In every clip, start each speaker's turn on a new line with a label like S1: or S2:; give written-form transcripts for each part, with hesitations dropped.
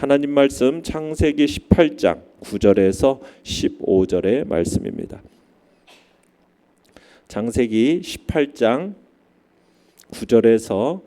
S1: 하나님 말씀 창세기 18장 9절에서 15절의 말씀입니다. 창세기 18장 9절에서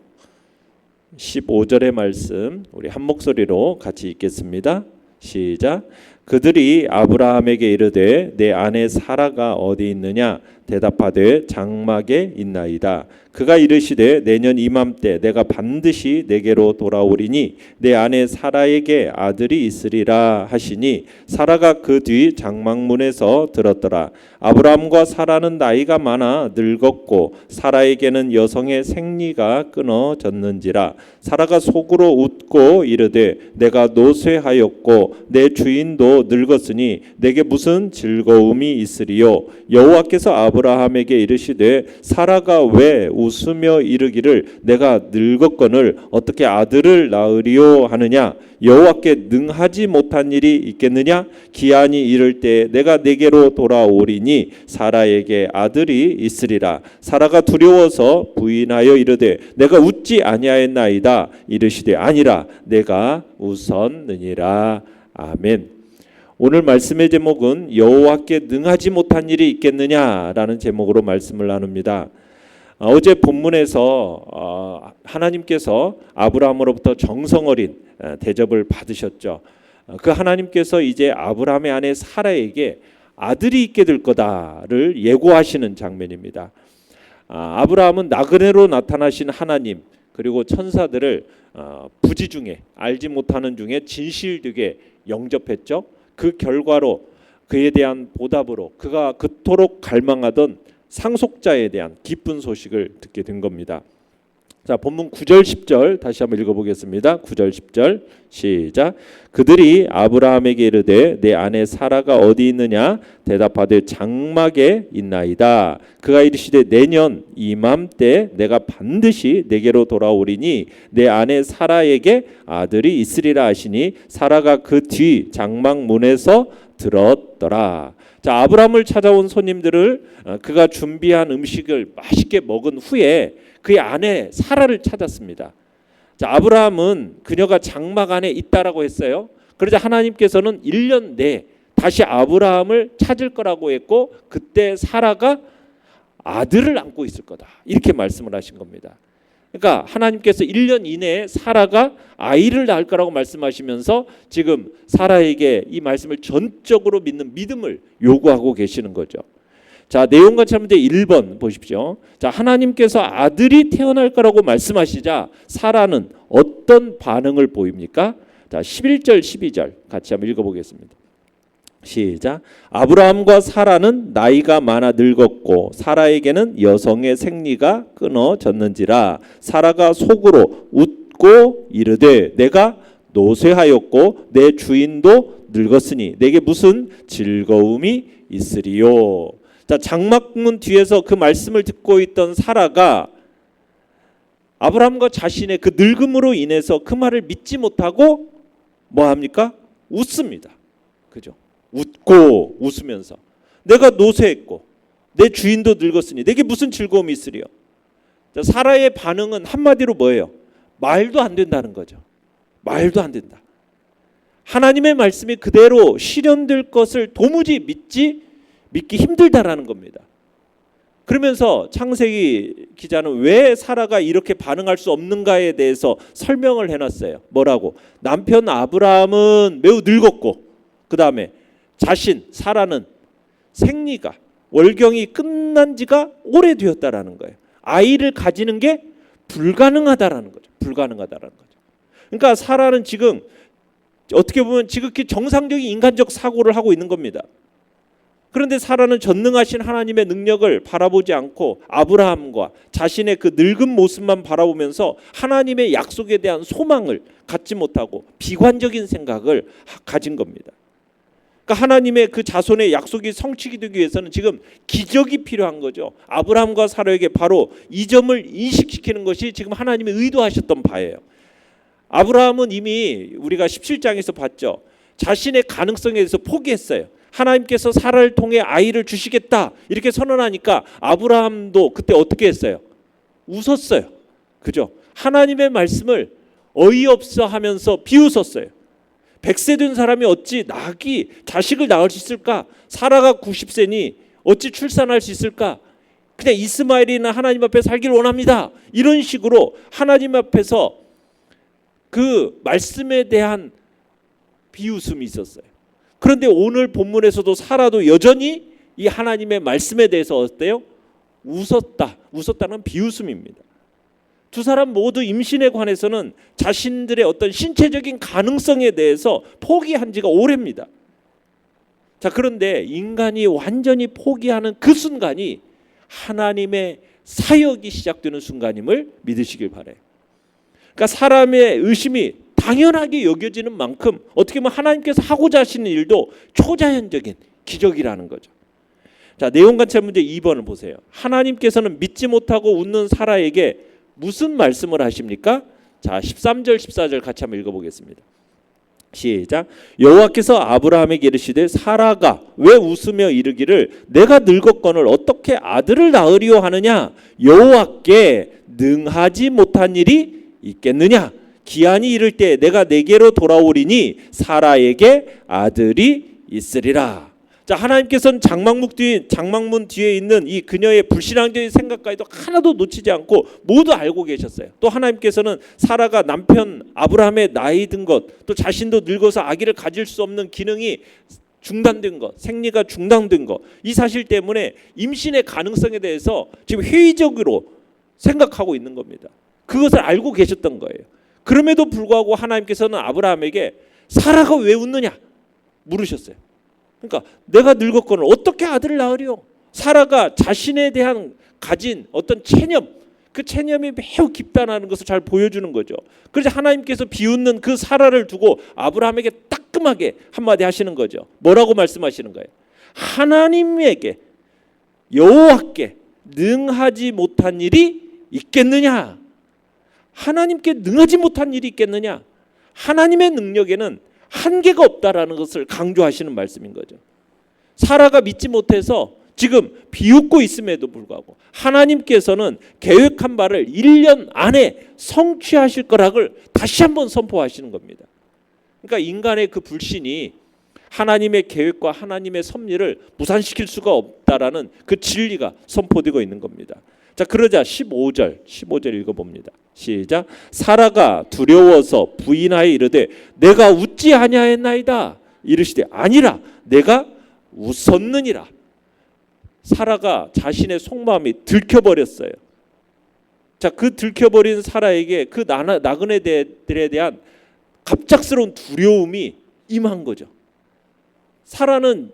S1: 15절의 말씀 우리 한 목소리로 같이 읽겠습니다. 시작. 그들이 아브라함에게 이르되 내 아내 사라가 어디 있느냐? 대답하되 장막에 있나이다. 그가 이르시되 내년 이맘때 내가 반드시 내게로 돌아오리니 내 아내 사라에게 아들이 있으리라 하시니 사라가 그 뒤 장막문에서 들었더라. 아브라함과 사라는 나이가 많아 늙었고 사라에게는 여성의 생리가 끊어졌는지라. 사라가 속으로 웃고 이르되 내가 노쇠하였고 내 주인도 늙었으니 내게 무슨 즐거움이 있으리요? 여호와께서 아브라함에게 이르시되 사라가 왜 웃으며 이르기를 내가 늙었거늘 어떻게 아들을 낳으리요 하느냐? 여호와께 능하지 못한 일이 있겠느냐? 기한이 이를 때 내가 내게로 돌아오리니 사라에게 아들이 있으리라. 사라가 두려워서 부인하여 이르되 내가 웃지 아니하였나이다. 이르시되 아니라 내가 웃었느니라. 아멘. 오늘 말씀의 제목은 여호와께 능하지 못한 일이 있겠느냐라는 제목으로 말씀을 나눕니다. 어제 본문에서 하나님께서 아브라함으로부터 정성어린 대접을 받으셨죠. 그 하나님께서 이제 아브라함의 아내 사라에게 아들이 있게 될 거다를 예고하시는 장면입니다. 아브라함은 나그네로 나타나신 하나님 그리고 천사들을 부지 중에 알지 못하는 중에 진실되게 영접했죠. 그 결과로 그에 대한 보답으로 그가 그토록 갈망하던 상속자에 대한 기쁜 소식을 듣게 된 겁니다. 자, 본문 9절 10절 다시 한번 읽어보겠습니다. 9절 10절 시작. 그들이 아브라함에게 이르되 내 아내 사라가 어디 있느냐? 대답하되 장막에 있나이다. 그가 이르시되 내년 이맘때 내가 반드시 내게로 돌아오리니 내 아내 사라에게 아들이 있으리라 하시니 사라가 그 뒤 장막 문에서 들었더라. 자, 아브라함을 찾아온 손님들을 그가 준비한 음식을 맛있게 먹은 후에 그의 아내 사라를 찾았습니다. 자, 아브라함은 그녀가 장막 안에 있다라고 했어요. 그러자 하나님께서는 1년 내에 다시 아브라함을 찾을 거라고 했고 그때 사라가 아들을 안고 있을 거다. 이렇게 말씀을 하신 겁니다. 그러니까 하나님께서 1년 이내에 사라가 아이를 낳을 거라고 말씀하시면서 지금 사라에게 이 말씀을 전적으로 믿는 믿음을 요구하고 계시는 거죠. 자, 내용 같이 문제 1번 보십시오. 자, 하나님께서 아들이 태어날 거라고 말씀하시자 사라는 어떤 반응을 보입니까? 자, 11절 12절 같이 한번 읽어보겠습니다. 시작. 아브라함과 사라는 나이가 많아 늙었고 사라에게는 여성의 생리가 끊어졌는지라. 사라가 속으로 웃고 이르되 내가 노쇠하였고 내 주인도 늙었으니 내게 무슨 즐거움이 있으리요. 자, 장막문 뒤에서 그 말씀을 듣고 있던 사라가 아브라함과 자신의 그 늙음으로 인해서 그 말을 믿지 못하고 뭐 합니까? 웃습니다. 그죠? 웃고 웃으면서 내가 노쇠했고 내 주인도 늙었으니 내게 무슨 즐거움이 있으리요. 자, 사라의 반응은 한마디로 뭐예요? 말도 안 된다는 거죠. 말도 안 된다. 하나님의 말씀이 그대로 실현될 것을 도무지 믿기 힘들다라는 겁니다. 그러면서 창세기 기자는 왜 사라가 이렇게 반응할 수 없는가에 대해서 설명을 해놨어요. 뭐라고? 남편 아브라함은 매우 늙었고 그 다음에 자신 사라는 생리가 월경이 끝난 지가 오래되었다라는 거예요. 아이를 가지는 게 불가능하다라는 거죠. 불가능하다라는 거죠. 그러니까 사라는 지금 어떻게 보면 지극히 정상적인 인간적 사고를 하고 있는 겁니다. 그런데 사라는 전능하신 하나님의 능력을 바라보지 않고 아브라함과 자신의 그 늙은 모습만 바라보면서 하나님의 약속에 대한 소망을 갖지 못하고 비관적인 생각을 가진 겁니다. 그러니까 하나님의 그 자손의 약속이 성취되기 되기 위해서는 지금 기적이 필요한 거죠. 아브라함과 사라에게 바로 이 점을 인식시키는 것이 지금 하나님이 의도하셨던 바예요. 아브라함은 이미 우리가 17장에서 봤죠. 자신의 가능성에 대해서 포기했어요. 하나님께서 사라를 통해 아이를 주시겠다 이렇게 선언하니까 아브라함도 그때 어떻게 했어요? 웃었어요. 그죠? 하나님의 말씀을 어이없어 하면서 비웃었어요. 100세 된 사람이 어찌 자식을 낳을 수 있을까? 사라가 90세니 어찌 출산할 수 있을까? 그냥 이스마엘이나 하나님 앞에 살기를 원합니다. 이런 식으로 하나님 앞에서 그 말씀에 대한 비웃음이 있었어요. 그런데 오늘 본문에서도 사라도 여전히 이 하나님의 말씀에 대해서 어때요? 웃었다는 비웃음입니다. 두 사람 모두 임신에 관해서는 자신들의 어떤 신체적인 가능성에 대해서 포기한 지가 오래입니다. 자, 그런데 인간이 완전히 포기하는 그 순간이 하나님의 사역이 시작되는 순간임을 믿으시길 바라요. 그러니까 사람의 의심이 당연하게 여겨지는 만큼 어떻게 보면 하나님께서 하고자 하시는 일도 초자연적인 기적이라는 거죠. 자, 내용 관찰 문제 2번을 보세요. 하나님께서는 믿지 못하고 웃는 사라에게 무슨 말씀을 하십니까? 자, 13절 14절 같이 한번 읽어보겠습니다. 시작. 여호와께서 아브라함에게 이르시되 사라가 왜 웃으며 이르기를 내가 늙었거늘 어떻게 아들을 낳으리요 하느냐? 여호와께 능하지 못한 일이 있겠느냐? 기한이 이를 때 내가 내게로 돌아오리니 사라에게 아들이 있으리라. 자, 하나님께서는 장막문 뒤에 있는 이 그녀의 불신앙적인 생각까지도 하나도 놓치지 않고 모두 알고 계셨어요. 또 하나님께서는 사라가 남편 아브라함의 나이 든 것, 또 자신도 늙어서 아기를 가질 수 없는 기능이 중단된 것, 생리가 중단된 것, 이 사실 때문에 임신의 가능성에 대해서 지금 회의적으로 생각하고 있는 겁니다. 그것을 알고 계셨던 거예요. 그럼에도 불구하고 하나님께서는 아브라함에게 사라가 왜 웃느냐 물으셨어요. 그러니까 내가 늙었거늘 어떻게 아들을 낳으리요? 사라가 자신에 대한 가진 어떤 체념, 그 체념이 매우 깊다는 것을 잘 보여주는 거죠. 그래서 하나님께서 비웃는 그 사라를 두고 아브라함에게 따끔하게 한마디 하시는 거죠. 뭐라고 말씀하시는 거예요? 하나님에게, 여호와께 능하지 못한 일이 있겠느냐? 하나님께 능하지 못한 일이 있겠느냐? 하나님의 능력에는 한계가 없다라는 것을 강조하시는 말씀인 거죠. 사라가 믿지 못해서 지금 비웃고 있음에도 불구하고 하나님께서는 계획한 바를 1년 안에 성취하실 거라고 다시 한번 선포하시는 겁니다. 그러니까 인간의 그 불신이 하나님의 계획과 하나님의 섭리를 무산시킬 수가 없다라는 그 진리가 선포되고 있는 겁니다. 자, 그러자 15절 읽어봅니다. 시작. 사라가 두려워서 부인하여 이르되 내가 웃지 아니하였나이다. 이르시되 아니라 내가 웃었느니라. 사라가 자신의 속마음이 들켜버렸어요. 자, 그 들켜버린 사라에게 그 나그네들에 대한 갑작스러운 두려움이 임한 거죠. 사라는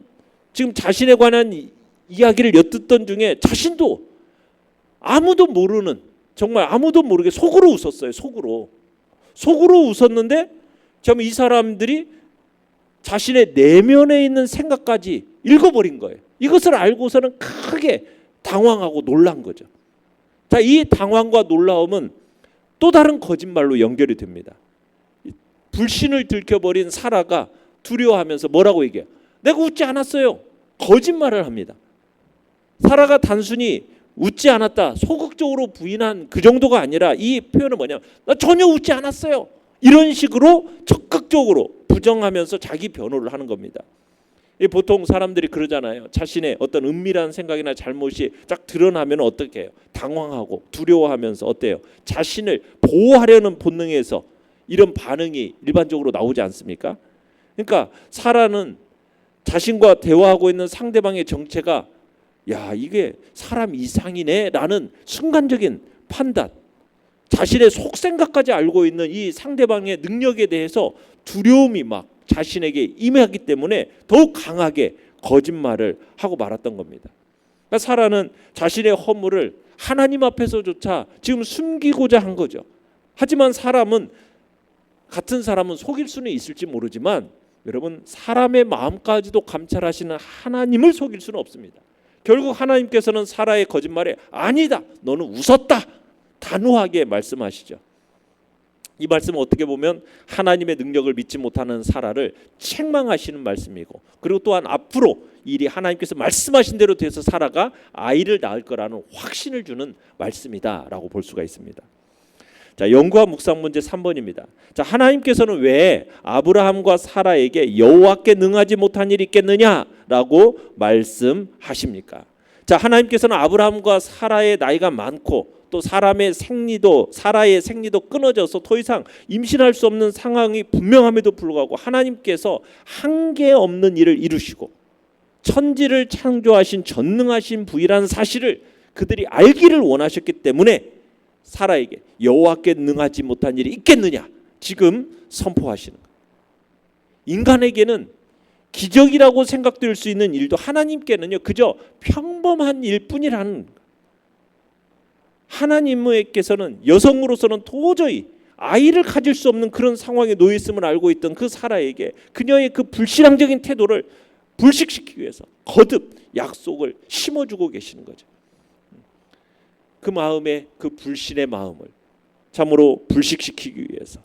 S1: 지금 자신에 관한 이야기를 엿듣던 중에 자신도 아무도 모르는, 정말 아무도 모르게 속으로 웃었어요. 속으로 웃었는데 참 이 사람들이 자신의 내면에 있는 생각까지 읽어버린 거예요. 이것을 알고서는 크게 당황하고 놀란 거죠. 자, 이 당황과 놀라움은 또 다른 거짓말로 연결이 됩니다. 불신을 들켜버린 사라가 두려워하면서 뭐라고 얘기해요? 내가 웃지 않았어요. 거짓말을 합니다. 사라가 단순히 웃지 않았다, 소극적으로 부인한 그 정도가 아니라 이 표현은 뭐냐면 나 전혀 웃지 않았어요. 이런 식으로 적극적으로 부정하면서 자기 변호를 하는 겁니다. 보통 사람들이 그러잖아요. 자신의 어떤 은밀한 생각이나 잘못이 딱 드러나면 어떻게 해요? 당황하고 두려워하면서 어때요? 자신을 보호하려는 본능에서 이런 반응이 일반적으로 나오지 않습니까? 그러니까 사라는 자신과 대화하고 있는 상대방의 정체가 야, 이게 사람 이상이네 라는 순간적인 판단, 자신의 속생각까지 알고 있는 이 상대방의 능력에 대해서 두려움이 막 자신에게 임하기 때문에 더욱 강하게 거짓말을 하고 말았던 겁니다. 그러니까 사라는 자신의 허물을 하나님 앞에서조차 지금 숨기고자 한 거죠. 하지만 같은 사람은 속일 수는 있을지 모르지만 여러분, 사람의 마음까지도 감찰하시는 하나님을 속일 수는 없습니다. 결국 하나님께서는 사라의 거짓말에 아니다, 너는 웃었다, 단호하게 말씀하시죠. 이 말씀은 어떻게 보면 하나님의 능력을 믿지 못하는 사라를 책망하시는 말씀이고, 그리고 또한 앞으로 일이 하나님께서 말씀하신 대로 돼서 사라가 아이를 낳을 거라는 확신을 주는 말씀이다라고 볼 수가 있습니다. 자, 연구와 묵상 문제 3번입니다. 자, 하나님께서는 왜 아브라함과 사라에게 여호와께 능하지 못한 일이 있겠느냐라고 말씀하십니까? 자, 하나님께서는 아브라함과 사라의 나이가 많고 또 사라의 생리도 끊어져서 더 이상 임신할 수 없는 상황이 분명함에도 불구하고 하나님께서 한계 없는 일을 이루시고 천지를 창조하신 전능하신 부이라는 사실을 그들이 알기를 원하셨기 때문에 사라에게 여호와께 능하지 못한 일이 있겠느냐 지금 선포하시는 거예요. 인간에게는 기적이라고 생각될 수 있는 일도 하나님께는요 그저 평범한 일뿐이라는 거예요. 하나님께서는 여성으로서는 도저히 아이를 가질 수 없는 그런 상황에 놓여 있음을 알고 있던 그 사라에게 그녀의 그 불신앙적인 태도를 불식시키기 위해서 거듭 약속을 심어주고 계시는 거죠. 그 마음에 그 불신의 마음을 참으로 불식시키기 위해서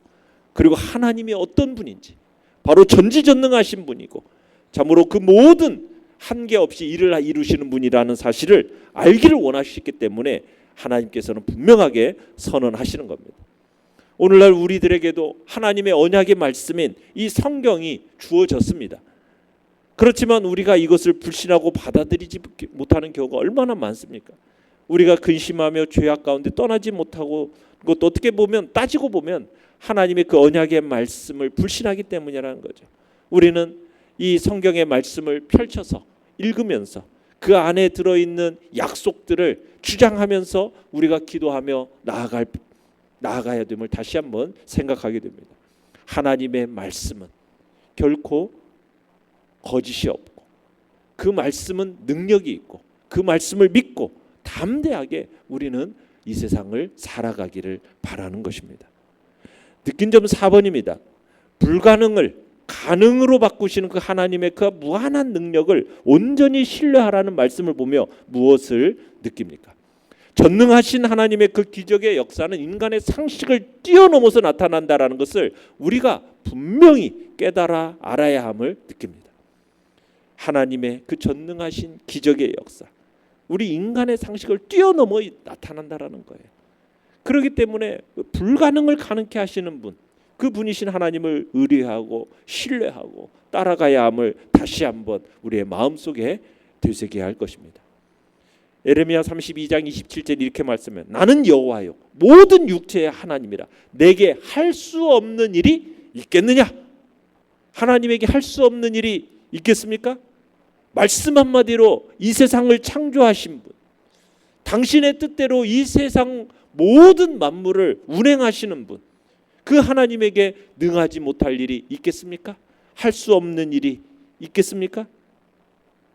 S1: 그리고 하나님이 어떤 분인지 바로 전지전능하신 분이고 참으로 그 모든 한계 없이 일을 이루시는 분이라는 사실을 알기를 원하시기 때문에 하나님께서는 분명하게 선언하시는 겁니다. 오늘날 우리들에게도 하나님의 언약의 말씀인 이 성경이 주어졌습니다. 그렇지만 우리가 이것을 불신하고 받아들이지 못하는 경우가 얼마나 많습니까? 우리가 근심하며 죄악 가운데 떠나지 못하고 그것도 어떻게 보면 따지고 보면 하나님의 그 언약의 말씀을 불신하기 때문이라는 거죠. 우리는 이 성경의 말씀을 펼쳐서 읽으면서 그 안에 들어있는 약속들을 주장하면서 우리가 기도하며 나아가야 됨을 다시 한번 생각하게 됩니다. 하나님의 말씀은 결코 거짓이 없고 그 말씀은 능력이 있고 그 말씀을 믿고 담대하게 우리는 이 세상을 살아가기를 바라는 것입니다. 느낀 점 4번입니다. 불가능을 가능으로 바꾸시는 그 하나님의 그 무한한 능력을 온전히 신뢰하라는 말씀을 보며 무엇을 느낍니까? 전능하신 하나님의 그 기적의 역사는 인간의 상식을 뛰어넘어서 나타난다라는 것을 우리가 분명히 깨달아 알아야 함을 느낍니다. 하나님의 그 전능하신 기적의 역사, 우리 인간의 상식을 뛰어넘어 나타난다라는 거예요. 그렇기 때문에 불가능을 가능케 하시는 분, 그 분이신 하나님을 의뢰하고 신뢰하고 따라가야 함을 다시 한번 우리의 마음속에 되새겨야 할 것입니다. 예레미야 32장 27절 이렇게 말씀해요. 나는 여호와요 모든 육체의 하나님이라 내게 할 수 없는 일이 있겠느냐? 하나님에게 할 수 없는 일이 있겠습니까? 말씀 한마디로 이 세상을 창조하신 분, 당신의 뜻대로 이 세상 모든 만물을 운행하시는 분, 그 하나님에게 능하지 못할 일이 있겠습니까? 할 수 없는 일이 있겠습니까?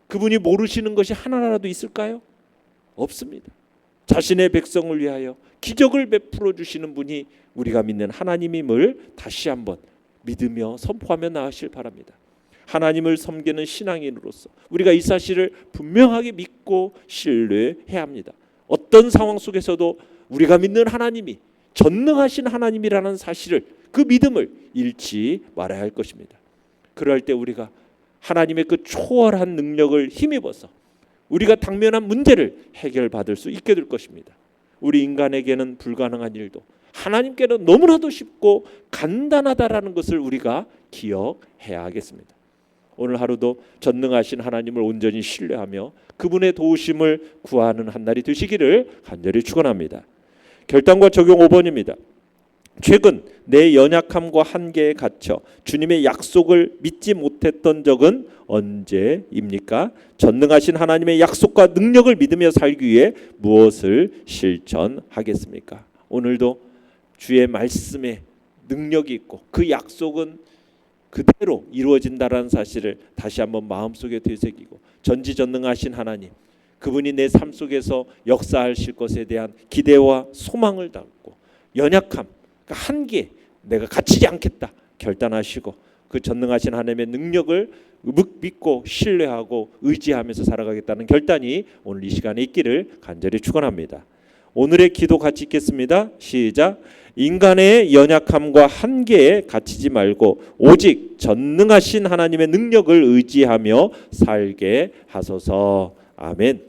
S1: 그분이 모르시는 것이 하나라도 있을까요? 없습니다. 자신의 백성을 위하여 기적을 베풀어 주시는 분이 우리가 믿는 하나님임을 다시 한번 믿으며 선포하며 나아가실 바랍니다. 하나님을 섬기는 신앙인으로서 우리가 이 사실을 분명하게 믿고 신뢰해야 합니다. 어떤 상황 속에서도 우리가 믿는 하나님이 전능하신 하나님이라는 사실을, 그 믿음을 잃지 말아야 할 것입니다. 그럴 때 우리가 하나님의 그 초월한 능력을 힘입어서 우리가 당면한 문제를 해결받을 수 있게 될 것입니다. 우리 인간에게는 불가능한 일도 하나님께는 너무나도 쉽고 간단하다라는 것을 우리가 기억해야 하겠습니다. 오늘 하루도 전능하신 하나님을 온전히 신뢰하며 그분의 도우심을 구하는 한 날이 되시기를 간절히 축원합니다. 결단과 적용 5번입니다. 최근 내 연약함과 한계에 갇혀 주님의 약속을 믿지 못했던 적은 언제입니까? 전능하신 하나님의 약속과 능력을 믿으며 살기 위해 무엇을 실천하겠습니까? 오늘도 주의 말씀에 능력이 있고 그 약속은 그대로 이루어진다라는 사실을 다시 한번 마음속에 되새기고 전지전능하신 하나님, 그분이 내 삶 속에서 역사하실 것에 대한 기대와 소망을 담고 연약함, 한계, 내가 갇히지 않겠다 결단하시고 그 전능하신 하나님의 능력을 믿고 신뢰하고 의지하면서 살아가겠다는 결단이 오늘 이 시간에 있기를 간절히 축원합니다. 오늘의 기도 같이 읽겠습니다. 시작. 인간의 연약함과 한계에 갇히지 말고 오직 전능하신 하나님의 능력을 의지하며 살게 하소서. 아멘.